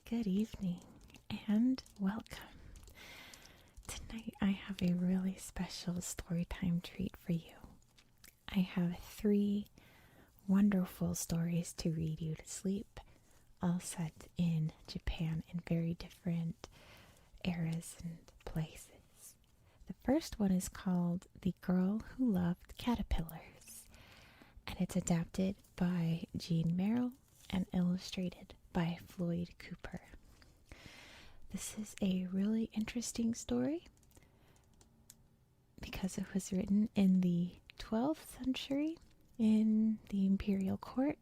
Good evening and welcome. Tonight I have a really special storytime treat for you. I have 3 wonderful stories to read you to sleep, all set in Japan in very different eras and places. The first one is called The Girl Who Loved Caterpillars, and it's adapted by Jean Merrill and illustrated by Floyd Cooper. This is a really interesting story because it was written in the 12th century in the imperial court,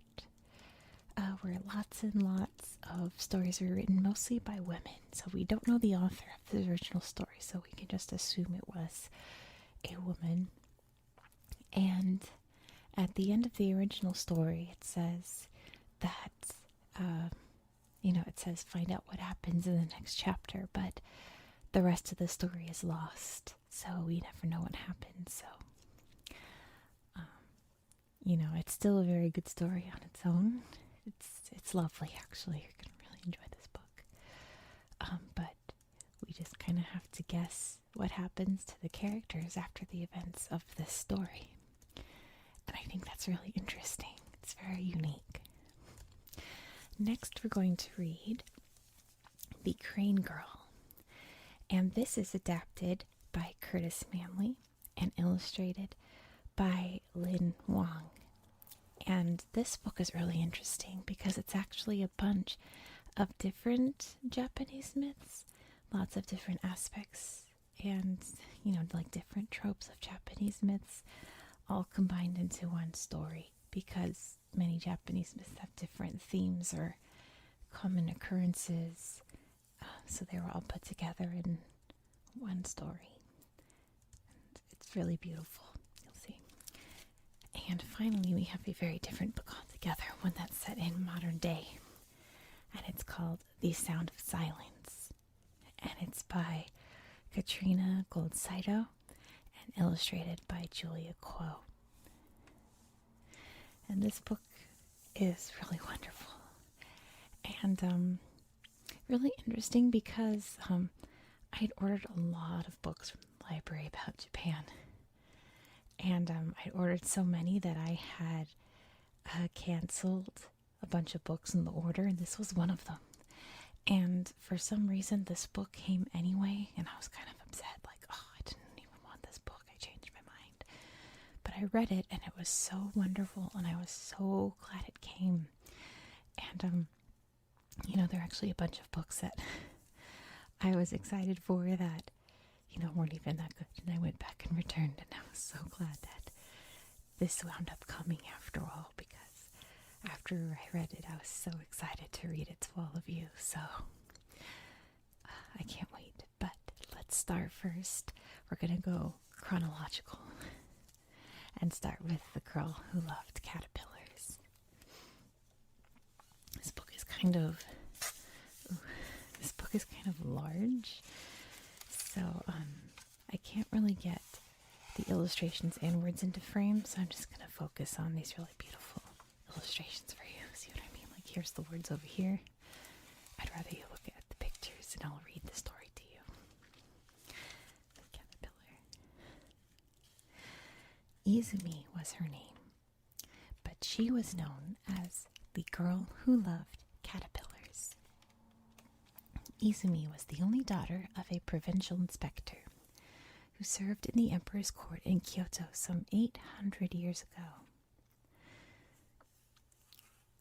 where lots and lots of stories were written mostly by women. So we don't know the author of the original story, so we can just assume it was a woman. And at the end of the original story, it says that it says find out what happens in the next chapter, but the rest of the story is lost, so we never know what happens. So, it's still a very good story on its own. It's lovely, actually. You're gonna really enjoy this book. But we just kind of have to guess what happens to the characters after the events of this story, and I think that's really interesting. It's very unique. Next, we're going to read The Crane Girl, and this is adapted by Curtis Manley and illustrated by Lin Wang. And this book is really interesting because it's actually a bunch of different Japanese myths, lots of different aspects, and like different tropes of Japanese myths all combined into one story, because many Japanese myths have different themes or common occurrences, so they were all put together in one story. And it's really beautiful, you'll see. And finally, we have a very different book altogether, one that's set in modern day, and it's called The Sound of Silence, and it's by Katrina Goldsaito and illustrated by Julia Kuo. And this book is really wonderful and really interesting because I'd ordered a lot of books from the library about Japan, and I'd ordered so many that I had canceled a bunch of books in the order, and this was one of them. And for some reason this book came anyway, and I was kind of upset, like, oh, I didn't even want this book. I changed my mind. But I read it, and it was so wonderful, and I was so glad it came. And, there are actually a bunch of books that I was excited for that, weren't even that good. And I went back and returned, and I was so glad that this wound up coming after all, because after I read it, I was so excited to read it to all of you. So I can't wait. But let's start first. We're going to go chronological and start with The Girl Who Loved Caterpillars. This book is kind of large, so I can't really get the illustrations and words into frame, so I'm just going to focus on these really beautiful illustrations for you. See what I mean? Like, here's the words over here. I'd rather you look at the pictures, and I'll read the story to you. The caterpillar. Izumi was her name, but she was known as the girl who loved caterpillars. Izumi was the only daughter of a provincial inspector who served in the emperor's court in Kyoto some 800 years ago.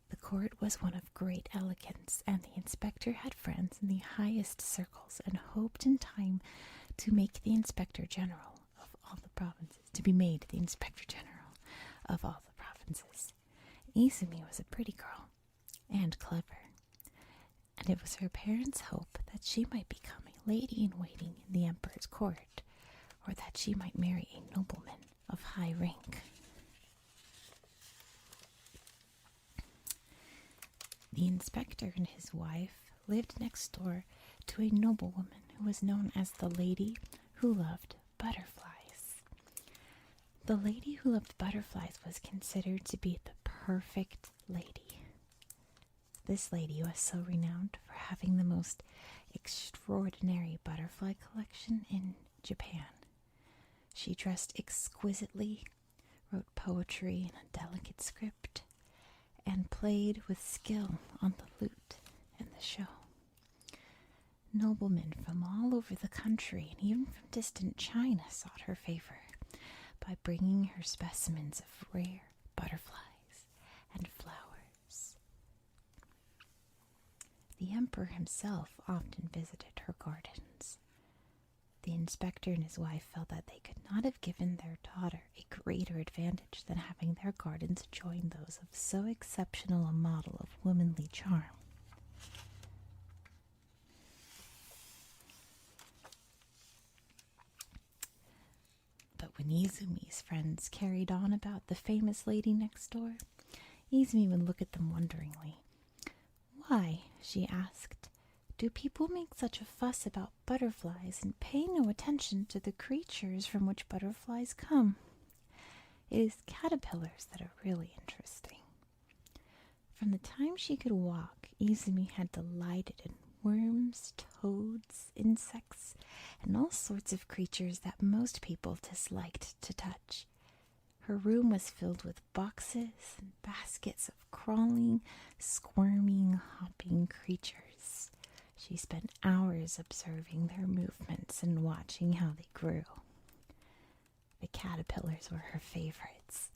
The court was one of great elegance, and the inspector had friends in the highest circles and hoped in time to make the inspector general of all the provinces, to be made the inspector general of all the provinces. Izumi was a pretty girl and clever, and it was her parents' hope that she might become a lady-in-waiting in the emperor's court, or that she might marry a nobleman of high rank. The inspector and his wife lived next door to a noblewoman who was known as the Lady Who Loved Butterflies. The Lady Who Loved Butterflies was considered to be the perfect lady. This lady was so renowned for having the most extraordinary butterfly collection in Japan. She dressed exquisitely, wrote poetry in a delicate script, and played with skill on the lute in the show. Noblemen from all over the country and even from distant China sought her favor by bringing her specimens of rare butterflies and flowers. The emperor himself often visited her gardens. The inspector and his wife felt that they could not have given their daughter a greater advantage than having their gardens join those of so exceptional a model of womanly charm. But when Izumi's friends carried on about the famous lady next door, Izumi would look at them wonderingly. "Why," she asked, "do people make such a fuss about butterflies and pay no attention to the creatures from which butterflies come? It is caterpillars that are really interesting." From the time she could walk, Izumi had delighted in worms, toads, insects, and all sorts of creatures that most people disliked to touch. Her room was filled with boxes and baskets of crawling, squirming, hopping creatures. She spent hours observing their movements and watching how they grew. The caterpillars were her favorites.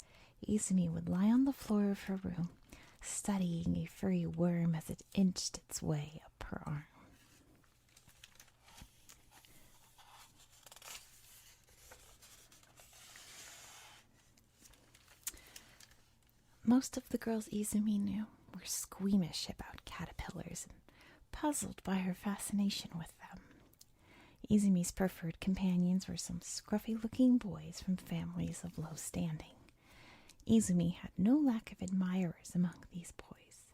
Izumi would lie on the floor of her room, studying a furry worm as it inched its way up her arm. Most of the girls Izumi knew were squeamish about caterpillars and puzzled by her fascination with them. Izumi's preferred companions were some scruffy-looking boys from families of low standing. Izumi had no lack of admirers among these boys.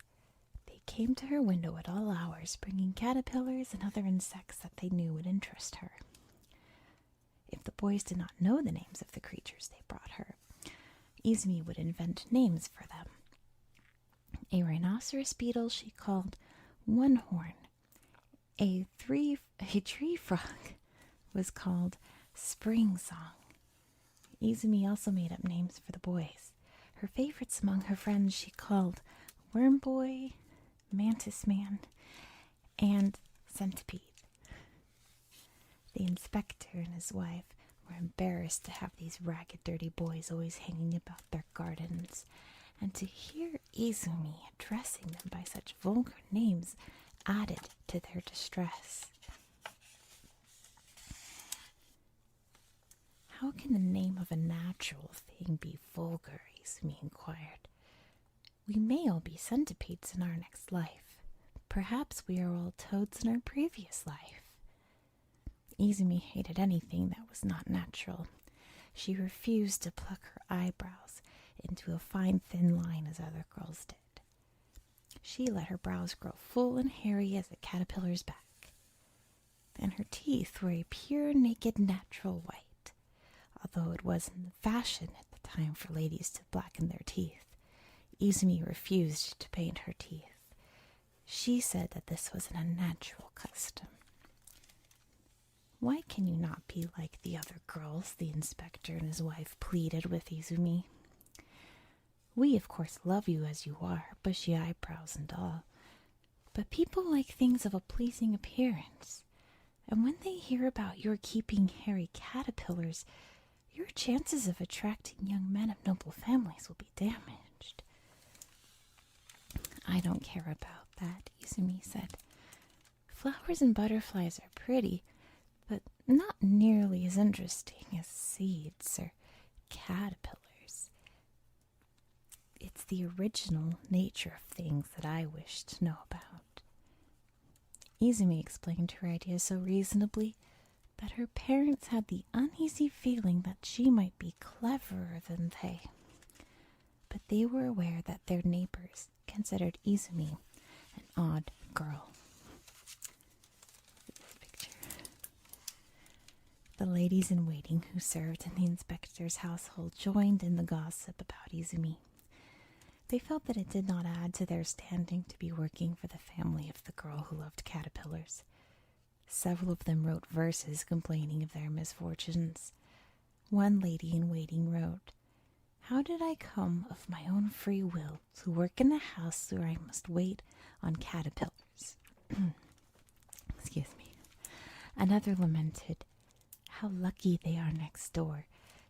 They came to her window at all hours, bringing caterpillars and other insects that they knew would interest her. If the boys did not know the names of the creatures they brought her, Izumi would invent names for them. A rhinoceros beetle she called One Horn. A tree frog was called Spring Song. Izumi also made up names for the boys. Her favorites among her friends she called Worm Boy, Mantis Man, and Centipede. The inspector and his wife were embarrassed to have these ragged, dirty boys always hanging about their gardens, and to hear Izumi addressing them by such vulgar names added to their distress. "How can the name of a natural thing be vulgar?" Izumi inquired. "We may all be centipedes in our next life. Perhaps we are all toads in our previous life." Izumi hated anything that was not natural. She refused to pluck her eyebrows into a fine thin line as other girls did. She let her brows grow full and hairy as a caterpillar's back. And her teeth were a pure, naked, natural white. Although it wasn't the fashion at the time for ladies to blacken their teeth, Izumi refused to paint her teeth. She said that this was an unnatural custom. "Why can you not be like the other girls?" the inspector and his wife pleaded with Izumi. "We, of course, love you as you are, bushy eyebrows and all. But people like things of a pleasing appearance. And when they hear about your keeping hairy caterpillars, your chances of attracting young men of noble families will be damaged." "I don't care about that," Izumi said. "Flowers and butterflies are pretty, but not nearly as interesting as seeds or caterpillars. It's the original nature of things that I wish to know about." Izumi explained her idea so reasonably that her parents had the uneasy feeling that she might be cleverer than they. But they were aware that their neighbors considered Izumi an odd girl. The ladies-in-waiting who served in the inspector's household joined in the gossip about Izumi. They felt that it did not add to their standing to be working for the family of the girl who loved caterpillars. Several of them wrote verses complaining of their misfortunes. One lady in waiting wrote, "How did I come of my own free will to work in a house where I must wait on caterpillars?" Excuse me. Another lamented, "How lucky they are next door.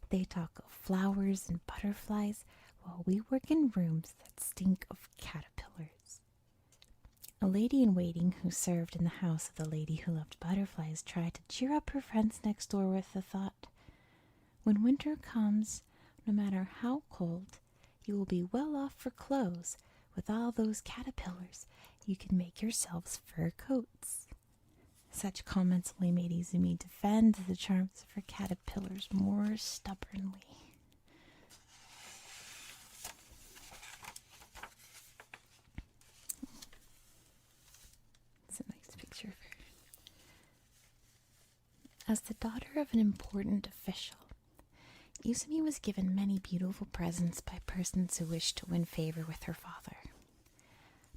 They talk of flowers and butterflies while we work in rooms that stink of caterpillars." A lady in waiting who served in the house of the lady who loved butterflies tried to cheer up her friends next door with the thought, "When winter comes, no matter how cold, you will be well off for clothes. With all those caterpillars, you can make yourselves fur coats." Such comments only made Izumi defend the charms of her caterpillars more stubbornly. It's a nice picture of her. As the daughter of an important official, Izumi was given many beautiful presents by persons who wished to win favor with her father.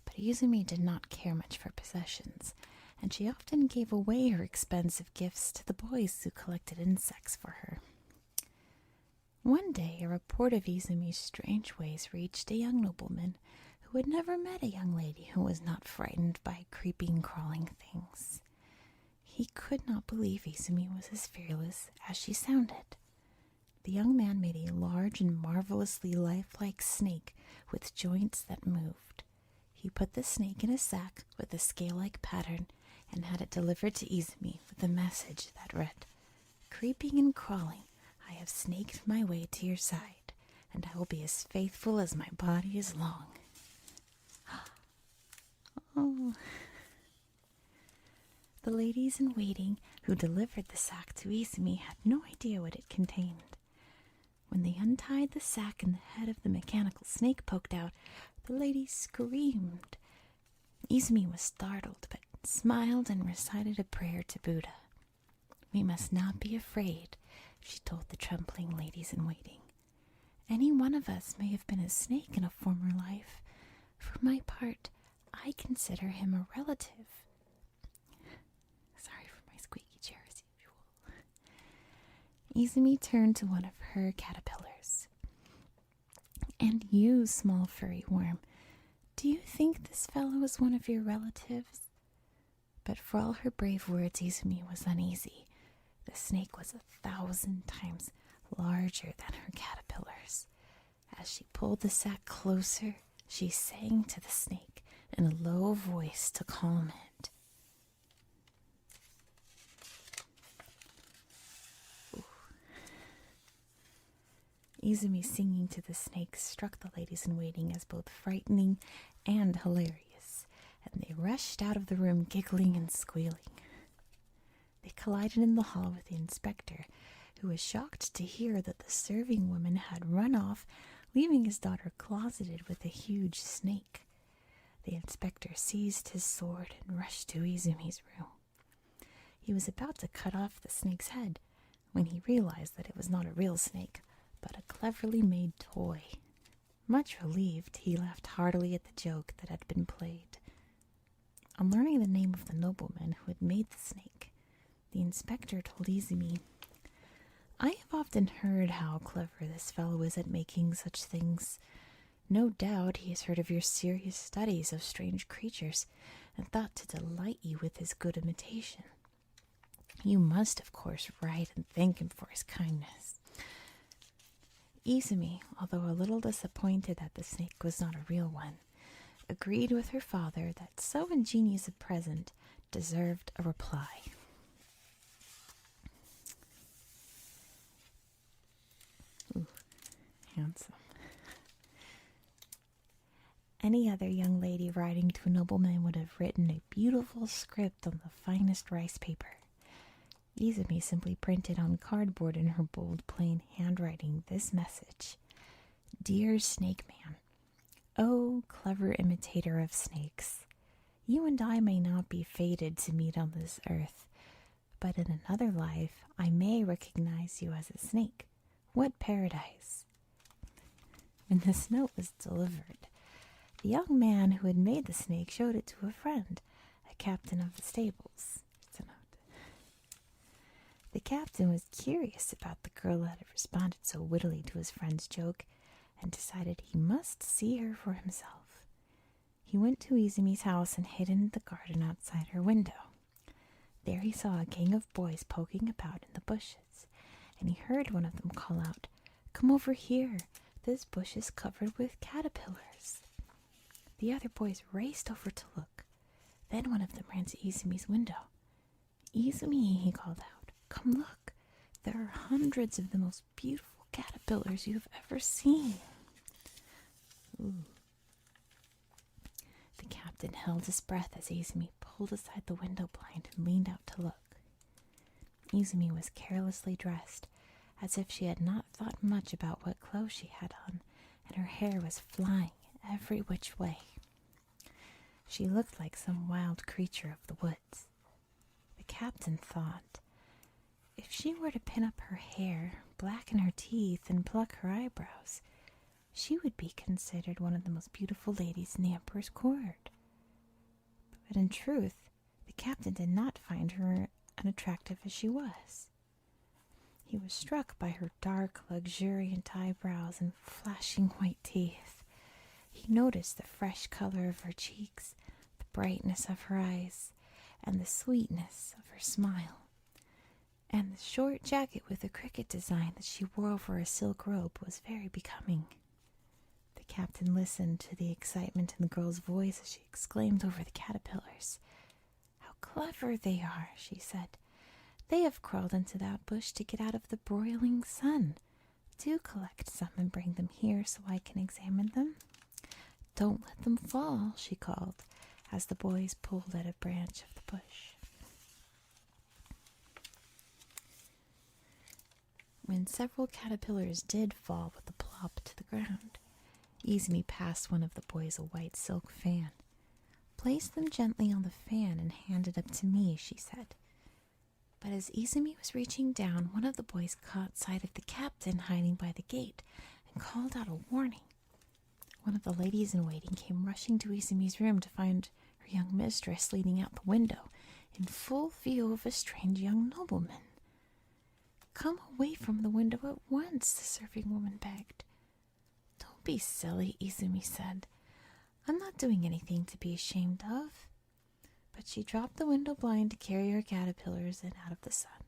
But Izumi did not care much for possessions, and she often gave away her expensive gifts to the boys who collected insects for her. One day, a report of Izumi's strange ways reached a young nobleman who had never met a young lady who was not frightened by creeping, crawling things. He could not believe Izumi was as fearless as she sounded. The young man made a large and marvelously lifelike snake with joints that moved. He put the snake in a sack with a scale-like pattern and had it delivered to Izumi with a message that read, "Creeping and crawling, I have snaked my way to your side, and I will be as faithful as my body is long." Oh. The ladies in waiting who delivered the sack to Izumi had no idea what it contained. When they untied the sack and the head of the mechanical snake poked out, the ladies screamed. Izumi was startled, but smiled and recited a prayer to Buddha. "We must not be afraid," she told the trembling ladies in waiting. "Any one of us may have been a snake in a former life. For my part, I consider him a relative." Sorry for my squeaky chair as usual. Izumi turned to one of her caterpillars. "And you, small furry worm, do you think this fellow is one of your relatives?" But for all her brave words, Izumi was uneasy. The snake was 1,000 times larger than her caterpillars. As she pulled the sack closer, she sang to the snake in a low voice to calm it. Izumi singing to the snake struck the ladies in waiting as both frightening and hilarious, and they rushed out of the room giggling and squealing. They collided in the hall with the inspector, who was shocked to hear that the serving woman had run off, leaving his daughter closeted with a huge snake. The inspector seized his sword and rushed to Izumi's room. He was about to cut off the snake's head when he realized that it was not a real snake, but a cleverly made toy. Much relieved, he laughed heartily at the joke that had been played. On learning the name of the nobleman who had made the snake, the inspector told Izumi, "I have often heard how clever this fellow is at making such things. No doubt he has heard of your serious studies of strange creatures and thought to delight you with his good imitation. You must, of course, write and thank him for his kindness." Izumi, although a little disappointed that the snake was not a real one, agreed with her father that so ingenious a present deserved a reply. Ooh, handsome. Any other young lady writing to a nobleman would have written a beautiful script on the finest rice paper. Izumi simply printed on cardboard in her bold, plain handwriting this message: "Dear Snake Man, oh, clever imitator of snakes, you and I may not be fated to meet on this earth, but in another life I may recognize you as a snake. What paradise!" When this note was delivered, The young man who had made the snake showed it to a friend, a captain of the stables. It's a note. The captain was curious about the girl that had responded so wittily to his friend's joke and decided he must see her for himself. He went to Izumi's house and hid in the garden outside her window. There he saw a gang of boys poking about in the bushes, and he heard one of them call out, "Come over here, this bush is covered with caterpillars." The other boys raced over to look. Then one of them ran to Izumi's window. "Izumi," he called out, "come look. There are hundreds of the most beautiful caterpillars you have ever seen." Ooh. The captain held his breath as Izumi pulled aside the window blind and leaned out to look. Izumi was carelessly dressed, as if she had not thought much about what clothes she had on, and her hair was flying every which way. She looked like some wild creature of the woods. The captain thought, if she were to pin up her hair, blacken her teeth, and pluck her eyebrows, she would be considered one of the most beautiful ladies in the emperor's court. But in truth, the captain did not find her unattractive as she was. He was struck by her dark, luxuriant eyebrows and flashing white teeth. He noticed the fresh color of her cheeks, the brightness of her eyes, and the sweetness of her smile. And the short jacket with the cricket design that she wore over a silk robe was very becoming. The captain listened to the excitement in the girl's voice as she exclaimed over the caterpillars. "How clever they are," she said. "They have crawled into that bush to get out of the broiling sun. Do collect some and bring them here so I can examine them." "Don't let them fall," she called, as the boys pulled at a branch of the bush. When several caterpillars did fall with a plop to the ground, Izumi passed one of the boys a white silk fan. "Place them gently on the fan and hand it up to me," she said. But as Izumi was reaching down, one of the boys caught sight of the captain hiding by the gate and called out a warning. One of the ladies in waiting came rushing to Izumi's room to find her young mistress leaning out the window in full view of a strange young nobleman. "Come away from the window at once," the serving woman begged. "Don't be silly," Izumi said. "I'm not doing anything to be ashamed of." But she dropped the window blind to carry her caterpillars in out of the sun.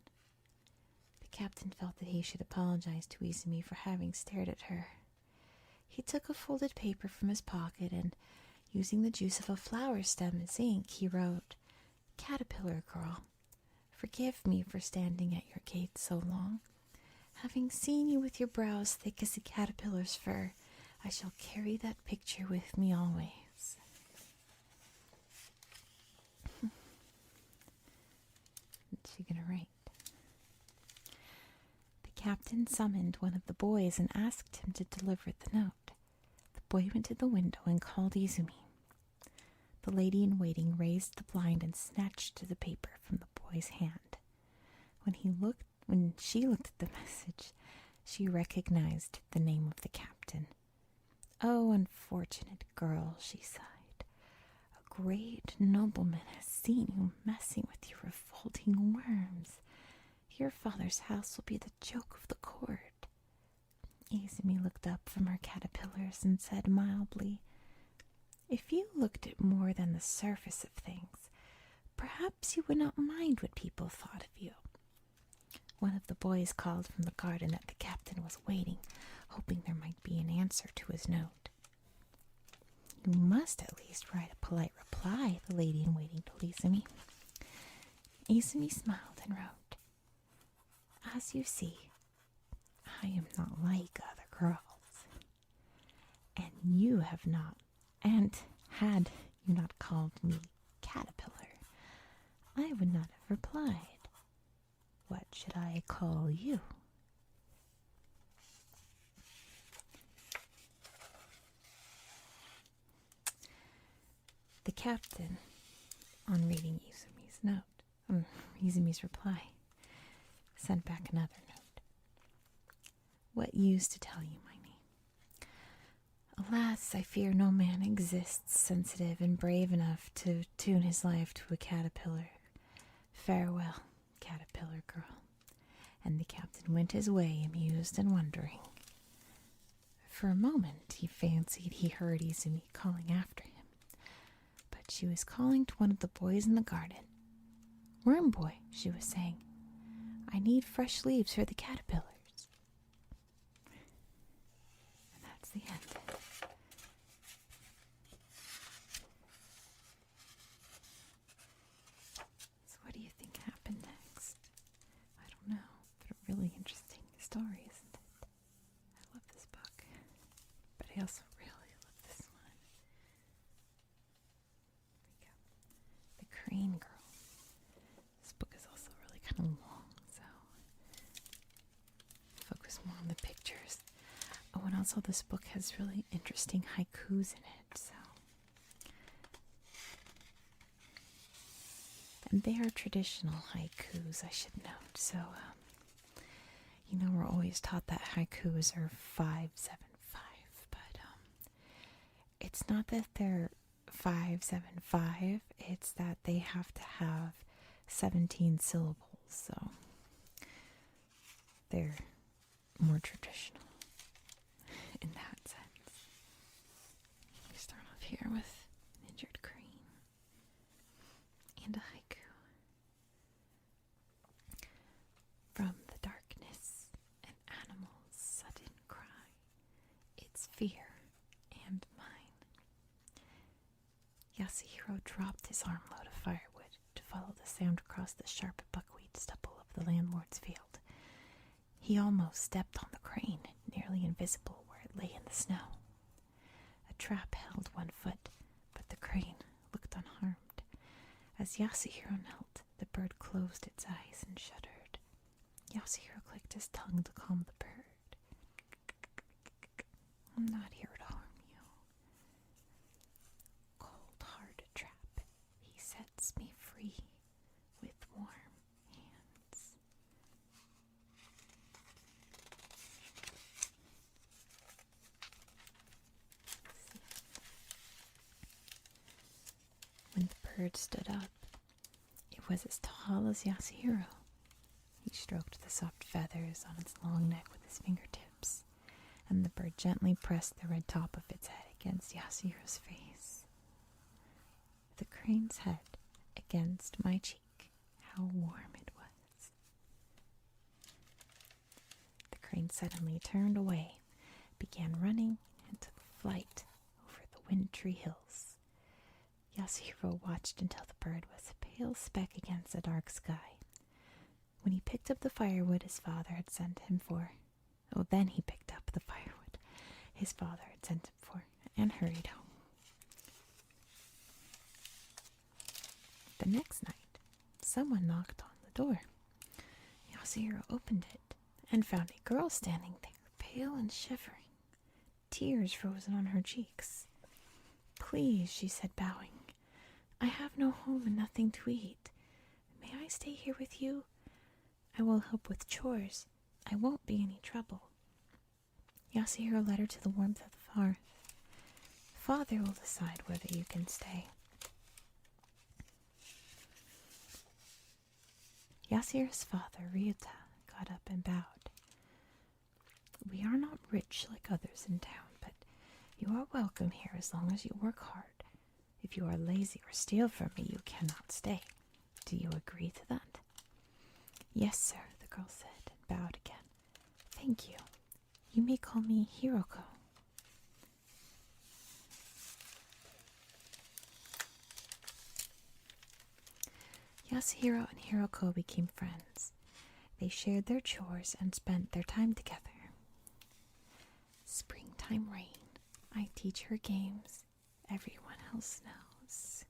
The captain felt that he should apologize to Izumi for having stared at her. He took a folded paper from his pocket and, using the juice of a flower stem as ink, he wrote, "Caterpillar girl, forgive me for standing at your gate so long. Having seen you with your brows thick as a caterpillar's fur, I shall carry that picture with me always." What's she gonna write? The captain summoned one of the boys and asked him to deliver the note. The boy went to the window and called Izumi. The lady in waiting raised the blind and snatched the paper from the boy's hand. When she looked at the message, she recognized the name of the captain. "Oh, unfortunate girl," she sighed. "A great nobleman has seen you messing with your revolting worms. Your father's house will be the joke of the court." Izumi looked up from her caterpillars and said mildly, "If you looked at more than the surface of things, perhaps you would not mind what people thought of you." One of the boys called from the garden that the captain was waiting, hoping there might be an answer to his note. "You must at least write a polite reply," the lady in waiting told Izumi. Izumi smiled and wrote, "As you see, I am not like other girls. And you have not, and had you not called me caterpillar, I would not have replied. What should I call you?" The captain, on reading Izumi's reply, sent back another note. "What use to tell you my name? Alas, I fear no man exists sensitive and brave enough to tune his life to a caterpillar. Farewell, caterpillar girl. And the captain went his way, amused and wondering. For a moment he fancied he heard Izumi calling after him, but she was calling to one of the boys in the garden. Worm boy, she was saying, I need fresh leaves for the caterpillars. And that's the end. So what do you think happened next? I don't know, but a really interesting story, isn't it? I love this book, but I also really love this one. There we go. The Crane Girl. This book is also really kind of long, so focus more on the pictures. Oh, and also this book has really interesting haikus in it, so. And they are traditional haikus, I should note. So, we're always taught that haikus are 5, 7, 5, but it's not that they're 5, 7, 5. It's that they have to have 17 syllables, so they're more traditional in that sense. We start off here with an injured crane and a haiku. From the darkness, an animal's sudden cry, its fear and mine. Yasuhiro dropped his armload of firewood to follow the sound across the sharp buckwheat stubble of the landlord's field. He almost stepped on the crane, nearly invisible where it lay in the snow. A trap held one foot, but the crane looked unharmed. As Yasuhiro knelt, the bird closed its eyes and shuddered. Yasuhiro clicked his tongue to calm the bird. I'm not here to harm you. Cold-hearted trap, he sets me free with warm hands. When the bird stood up, it was as tall as Yasuhiro. He stroked the soft feathers on its long neck with his fingertips, and the bird gently pressed the red top of its head against Yasuhiro's face. The crane's head against my cheek, how warm it was. The crane suddenly turned away, began running, and took flight over the wintry hills. Yasuhiro watched until the bird was a pale speck against the dark sky. When he picked up the firewood his father had sent him for, then he picked up the firewood his father had sent him for, and hurried home. The next night, someone knocked on the door. Yasuhiro opened it, and found a girl standing there, pale and shivering, tears frozen on her cheeks. Please, she said, bowing, I have no home and nothing to eat. May I stay here with you? I will help with chores. I won't be any trouble. Yasuhiro led her to the warmth of the hearth. Father will decide whether you can stay. Yasuhiro's father, Ryuta, got up and bowed. We are not rich like others in town, but you are welcome here as long as you work hard. If you are lazy or steal from me, you cannot stay. Do you agree to that? Yes, sir, the girl said, and bowed again. Thank you. You may call me Hiroko. Yasuhiro and Hiroko became friends. They shared their chores and spent their time together. Springtime rain. I teach her games. Everyone else knows.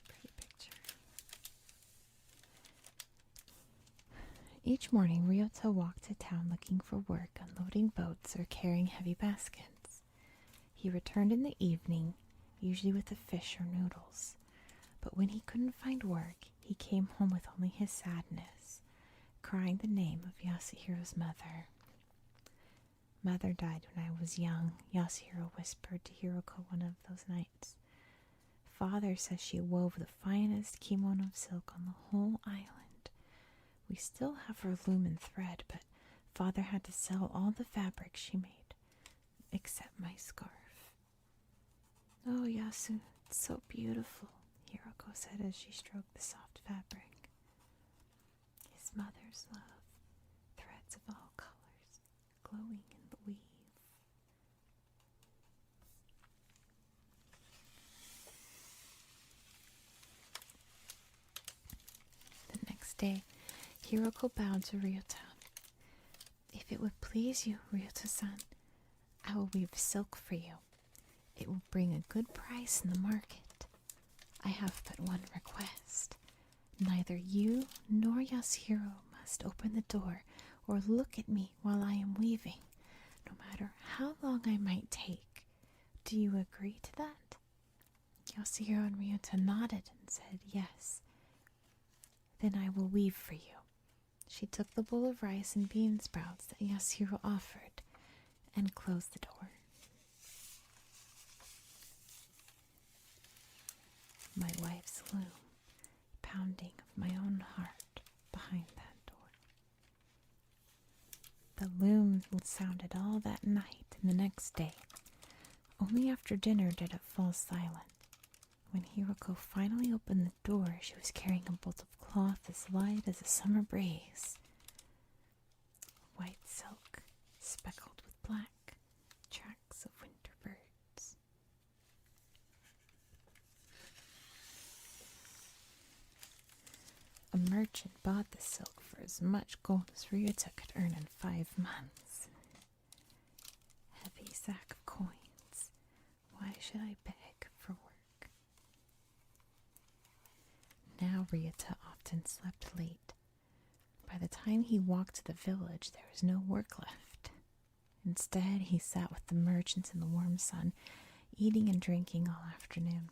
Pretty picture. Each morning, Ryota walked to town looking for work, unloading boats or carrying heavy baskets. He returned in the evening, usually with a fish or noodles. But when he couldn't find work, he came home with only his sadness, crying the name of Yasuhiro's mother. Mother died when I was young, Yasuhiro whispered to Hiroko one of those nights. Father says she wove the finest kimono of silk on the whole island. We still have her loom and thread, but Father had to sell all the fabric she made, except my scarf. Oh, Yasu, it's so beautiful, Hiroko said as she stroked the soft fabric. His mother's love, threads of all colors, glowing in the weave. The next day, Hiroko bowed to Ryota. If it would please you, Ryota-san, I will weave silk for you. It will bring a good price in the market. I have but one request. Neither you nor Yasuhiro must open the door or look at me while I am weaving, no matter how long I might take. Do you agree to that? Yasuhiro and Ryota nodded and said yes. Then I will weave for you. She took the bowl of rice and bean sprouts that Yasuhiro offered and closed the door. My wife's loom, pounding of my own heart behind that door. The loom sounded all that night and the next day. Only after dinner did it fall silent. When Hiroko finally opened the door, she was carrying a bolt of cloth as light as a summer breeze. White silk, speckled with black, tracks of winter birds. A merchant bought the silk for as much gold as Ryota could earn in 5 months. Heavy sack of coins. Why should I beg for work? Now Ryota often slept late. By the time he walked to the village, there was no work left. Instead, he sat with the merchants in the warm sun, eating and drinking all afternoon.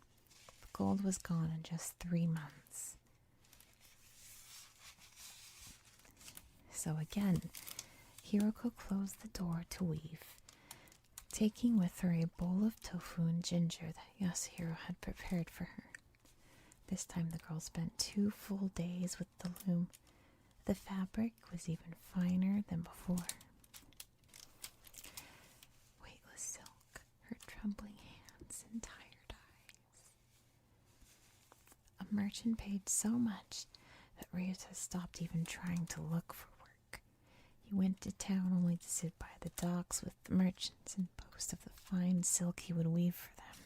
The gold was gone in just 3 months. So again, Hiroko closed the door to weave, taking with her a bowl of tofu and ginger that Yasuhiro had prepared for her. This time the girl spent 2 full days with the loom. The fabric was even finer than before. Weightless silk, her trembling hands and tired eyes. A merchant paid so much that Ryota stopped even trying to look for work. He went to town only to sit by the docks with the merchants and boast of the fine silk he would weave for them.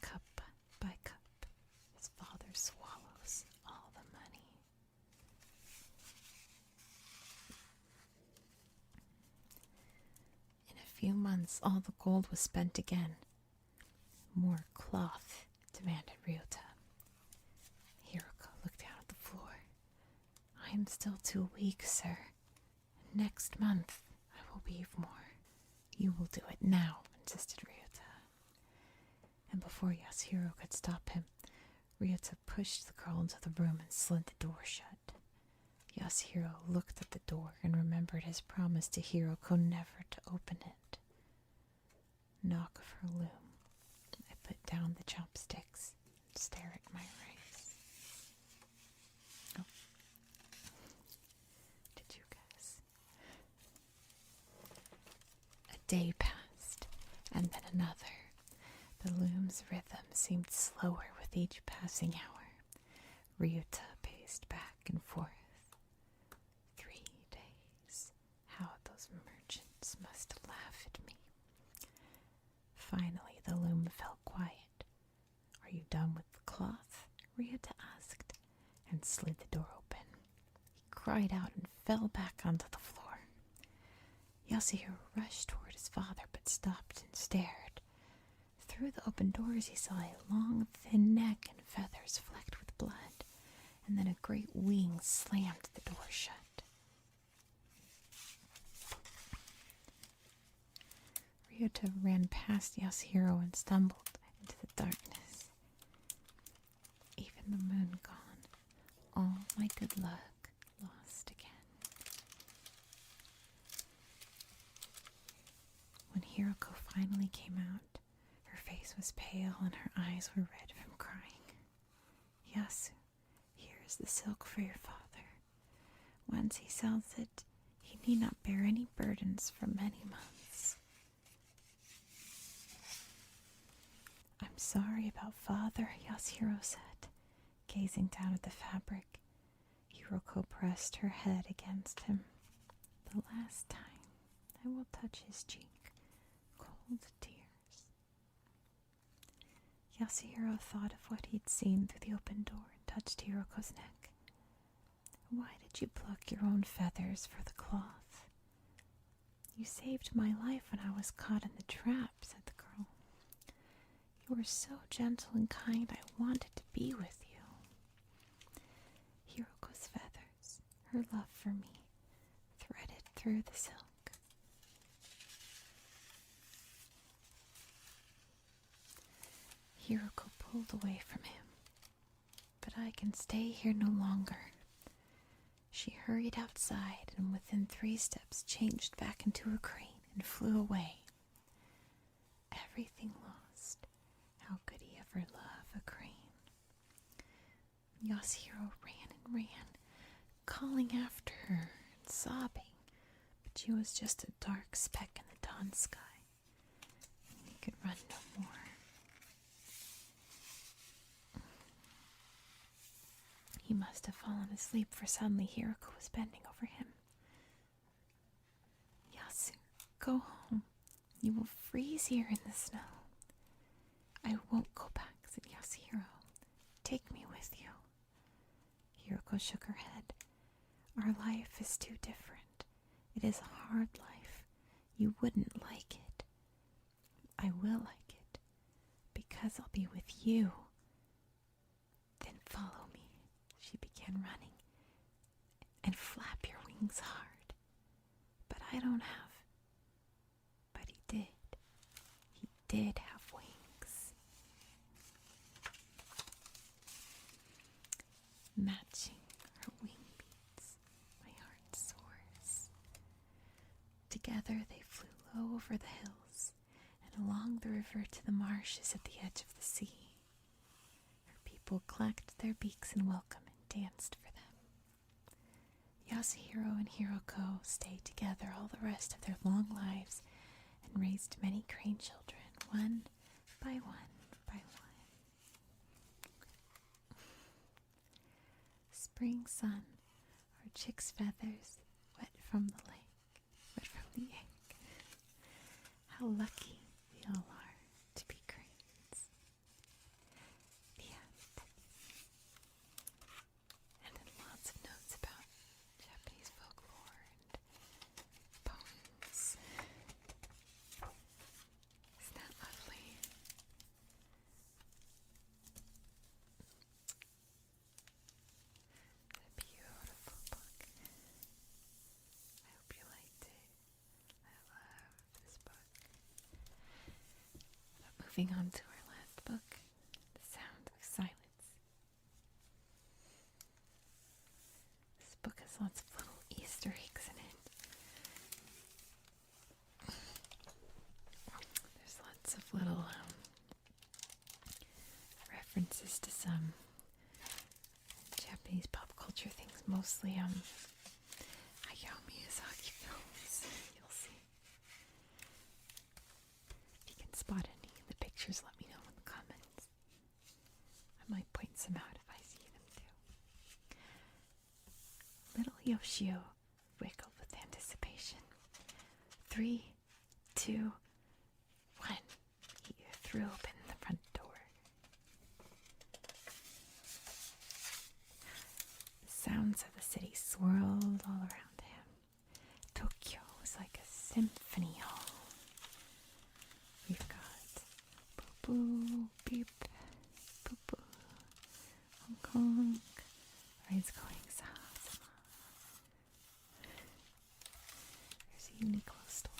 Cup by cup, his father swallows all the money. In a few months, all the gold was spent again. More cloth, demanded Ryota. Hiroko looked down at the floor. I am still too weak, sir. Next month, I will weave more. You will do it now, insisted Ryota. And before Yasuhiro could stop him, Ryota pushed the girl into the room and slid the door shut. Yasuhiro looked at the door and remembered his promise to Hiroko never to open it. Knock of her loom. I put down the chopsticks and stare at my rice. Oh. Did you guess? A day passed, and then another. The loom's rhythm seemed slower with each passing hour. Ryota paced back and forth. 3 days. How those merchants must laugh at me. Finally, the loom fell quiet. Are you done with the cloth? Ryota asked, and slid the door open. He cried out and fell back onto the floor. Yasuhiro rushed toward his father, but stopped and stared. Through the open doors, he saw a long, thin neck and feathers flecked with blood, and then a great wing slammed the door shut. Ryota ran past Yasuhiro and stumbled into the darkness. Even and the moon gone. All my good luck lost again. When Hiroko finally came out, her face was pale and her eyes were red from crying. Yasu, here is the silk for your father. Once he sells it, he need not bear any burdens for many months. I'm sorry about father, Yasuhiro said, gazing down at the fabric. Hiroko pressed her head against him. The last time I will touch his cheek. Cold tears. Yasuhiro thought of what he'd seen through the open door and touched Hiroko's neck. Why did you pluck your own feathers for the cloth? You saved my life when I was caught in the trap, said the girl. You were so gentle and kind, I wanted to be with you. Hiroko's feathers, her love for me, threaded through the silk. Hiroko pulled away from him. But I can stay here no longer. She hurried outside and within 3 steps changed back into a crane and flew away. Everything lost. How could he ever love a crane? Yasuhiro ran and ran, calling after her and sobbing, but she was just a dark speck in the dawn sky. He could run no more. He must have fallen asleep, for suddenly Hiroko was bending over him. Yasu, go home. You will freeze here in the snow. I won't go back, said Yasuhiro. Take me with you. Hiroko shook her head. Our life is too different. It is a hard life. You wouldn't like it. I will like it, because I'll be with you. Then follow me. She began running. And flap your wings hard. But I don't have. But he did. He did have wings. Matching her wing beats, my heart soars. Together they flew low over the hills and along the river to the marshes at the edge of the sea. Her people clacked their beaks in welcome and danced for them. Yasuhiro and Hiroko stayed together all the rest of their long lives and raised many crane children, one by one by one. Spring sun, our chick's feathers, wet from the lake, wet from the egg. How lucky we all are to be cranes. The end. And then lots of notes about Japanese folklore and poems. Isn't that lovely? A beautiful book. I hope you liked it. I love this book. But moving on to our last book, The Sound of Silence. This book has lots of little Easter eggs in it. There's lots of little references to some Japanese pop culture things, mostly Hayao Miyazaki films. You'll see. If you can spot any in the pictures, let me know in the comments. I might point some out if I see them too. Little Yoshio wiggled with anticipation. 3, 2, 1. He threw open the front door. The sounds of the city swirled all around him. Tokyo was like a symphony hall. We've got boo-boo, beep, boo-boo, Hong Kong. Trains going south. There's a Uniqlo store.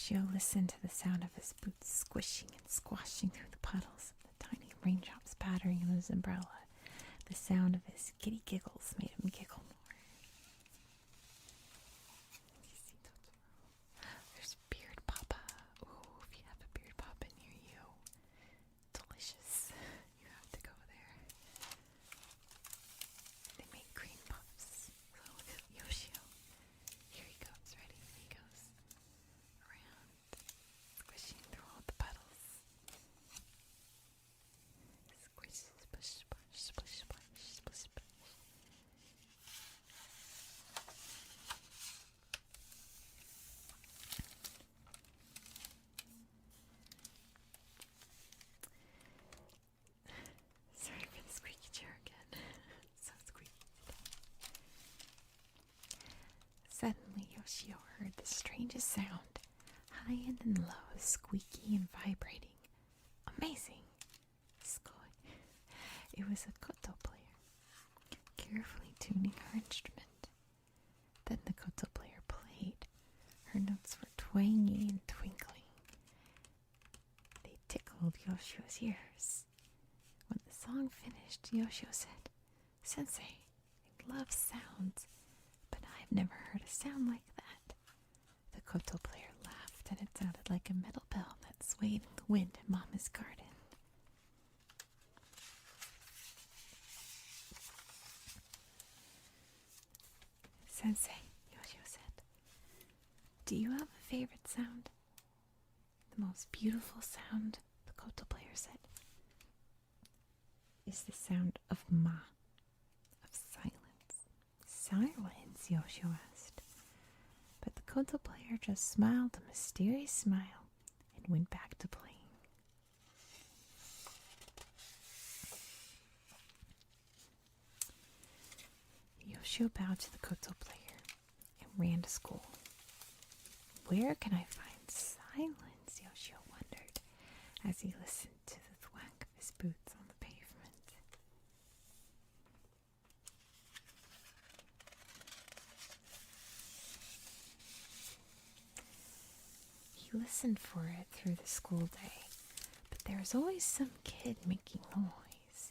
Yoshio listened to the sound of his boots squishing and squashing through the puddles, the tiny raindrops pattering on his umbrella. The sound of his kitty giggles made him giggle more. There's Beard Papa. Oh, if you have a Beard Papa near you, delicious. You have to go there. They make green puffs. So look at Yoshio. Here he goes. Ready? He goes around, squishing through all the puddles. Squish, splish, splash, splish, splash, splish, splash. Sorry for the squeaky chair again. So squeaky. Suddenly, Yoshio heard the strangest sound, high and low, squeaky and vibrating. Amazing! Scoy. It was a koto player, carefully tuning her instrument. Then the koto player played. Her notes were twangy and twinkling. They tickled Yoshio's ears. When the song finished, Yoshio said, "Sensei, I love sounds, but I've never heard a sound like that." The koto player laughed, and it sounded like a metal bell that swayed in the wind in Mama's garden. "Sensei," Yoshio said, "do you have a favorite sound?" "The most beautiful sound," the koto player said, "is the sound of ma, of silence." "Silence?" Yoshio asked. But the koto player just smiled a mysterious smile and went back to playing. Yoshio bowed to the koto player and ran to school. Where can I find silence? Yoshio wondered as he listened to the thwack of his boots on the pavement. He listened for it through the school day, but there was always some kid making noise.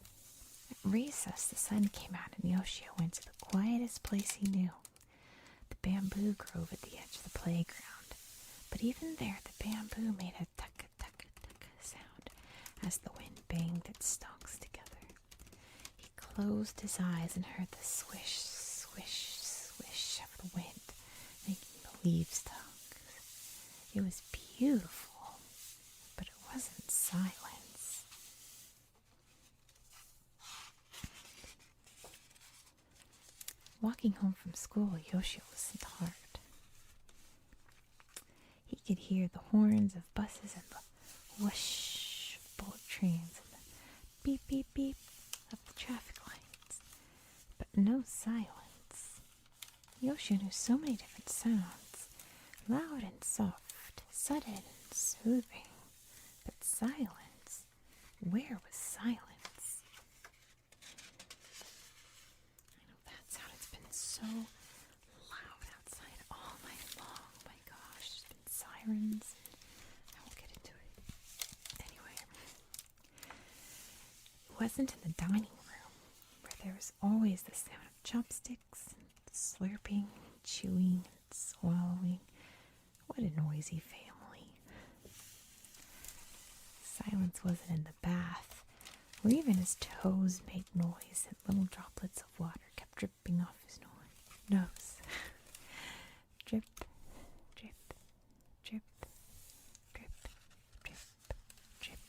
At recess, the sun came out and Yoshio went to the quietest place he knew, the bamboo grove at the edge of the playground. But even there, the bamboo made a tucka-tucka-tucka sound as the wind banged its stalks together. He closed his eyes and heard the swish, swish, swish of the wind, making the leaves tug. It was beautiful, but it wasn't silence. Walking home from school, Yoshio listened hard. He could hear the horns of buses and the whoosh of bullet trains and the beep, beep, beep of the traffic lights, but no silence. Yoshio knew so many different sounds, loud and soft, sudden and soothing, but silence. Where was silence? I know that sound has been so loud outside all night long. Oh my gosh, there's been sirens. I won't get into it. Anyway, it wasn't in the dining room, where there was always the sound of chopsticks and slurping and chewing and swallowing. What a noisy family. Silence wasn't in the bath, where even his toes made noise and little droplets of water kept dripping off his nose. Drip, drip, drip, drip, drip, drip, drip,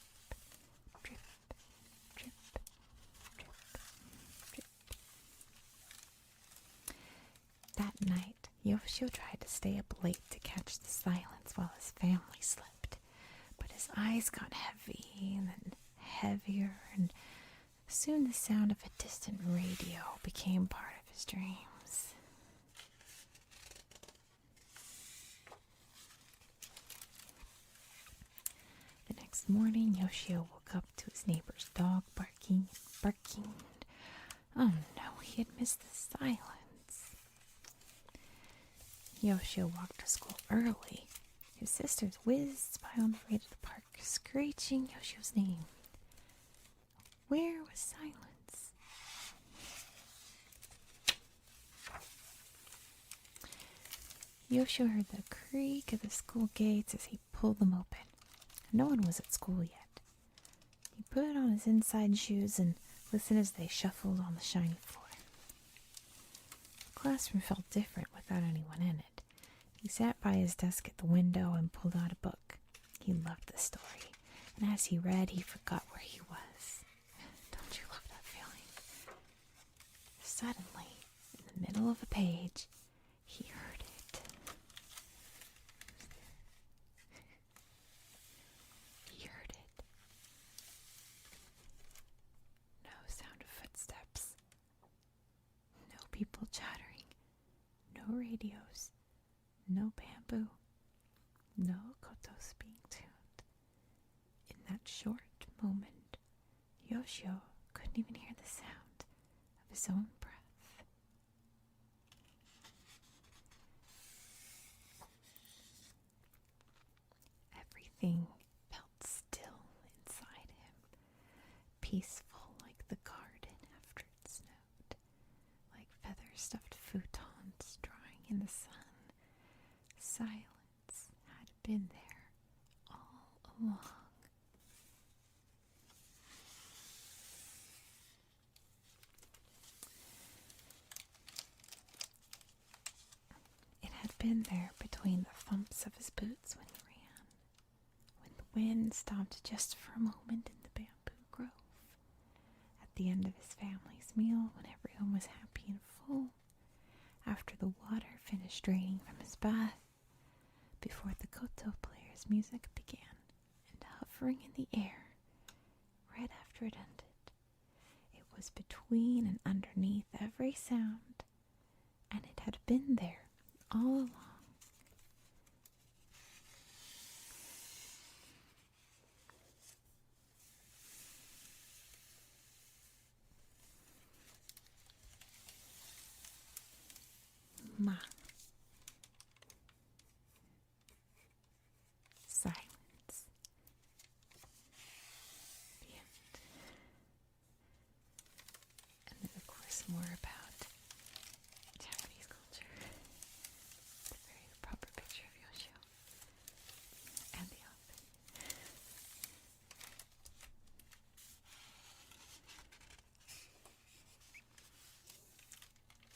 drip, drip, drip. That night, Yoshio tried to stay up late to catch the silence while his family slept, but his eyes got heavy and then heavier, and soon the sound of a distant radio became part of his dreams. The next morning, Yoshio woke up to his neighbor's dog barking and barking. Oh no, he had missed the silence. Yoshio walked to school early His sisters whizzed by on the way to the park, screeching Yoshio's name. Where was silence? Yoshio heard the creak of the school gates as he pulled them open. No one was at school yet. He put on his inside shoes and listened as they shuffled on the shiny floor. The classroom felt different without anyone in it. He sat by his desk at the window and pulled out a book. He loved the story, and as he read, he forgot where he was. Don't you love that feeling? Suddenly, in the middle of a page, he heard it. He heard it. No sound of footsteps. No people chattering. No radios. No bamboo. No kotos being tuned. In that short moment, Yoshio couldn't even hear the sound of his own breath. Everything felt still inside him, peaceful like the garden after it snowed, like feather-stuffed futons drying in the sun. Silence had been there all along. It had been there between the thumps of his boots when he ran, when the wind stopped just for a moment in the bamboo grove, at the end of his family's meal when everyone was happy and full, after the water finished draining from his bath, before the koto player's music began, and hovering in the air, right after it ended. It was between and underneath every sound, and it had been there all along. Ma. Silence. The end. And then, of course, more about Japanese culture. It's a very proper picture of Yoshio and the outfit.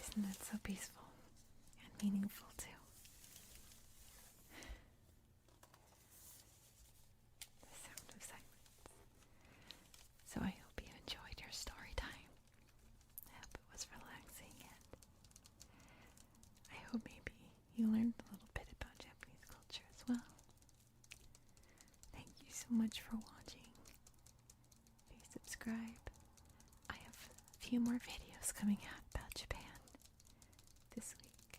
Isn't that so peaceful and meaningful too? The sound of silence. So I hope you enjoyed your story time. I hope it was relaxing, and I hope maybe you learned a little bit about Japanese culture as well. Thank you so much for watching. Please subscribe. I have a few more videos coming out about Japan this week.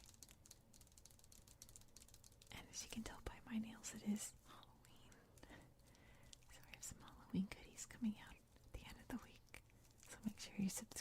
And as you can tell by my nails, it is Halloween. So I have some Halloween goodies coming out at the end of the week. So make sure you subscribe.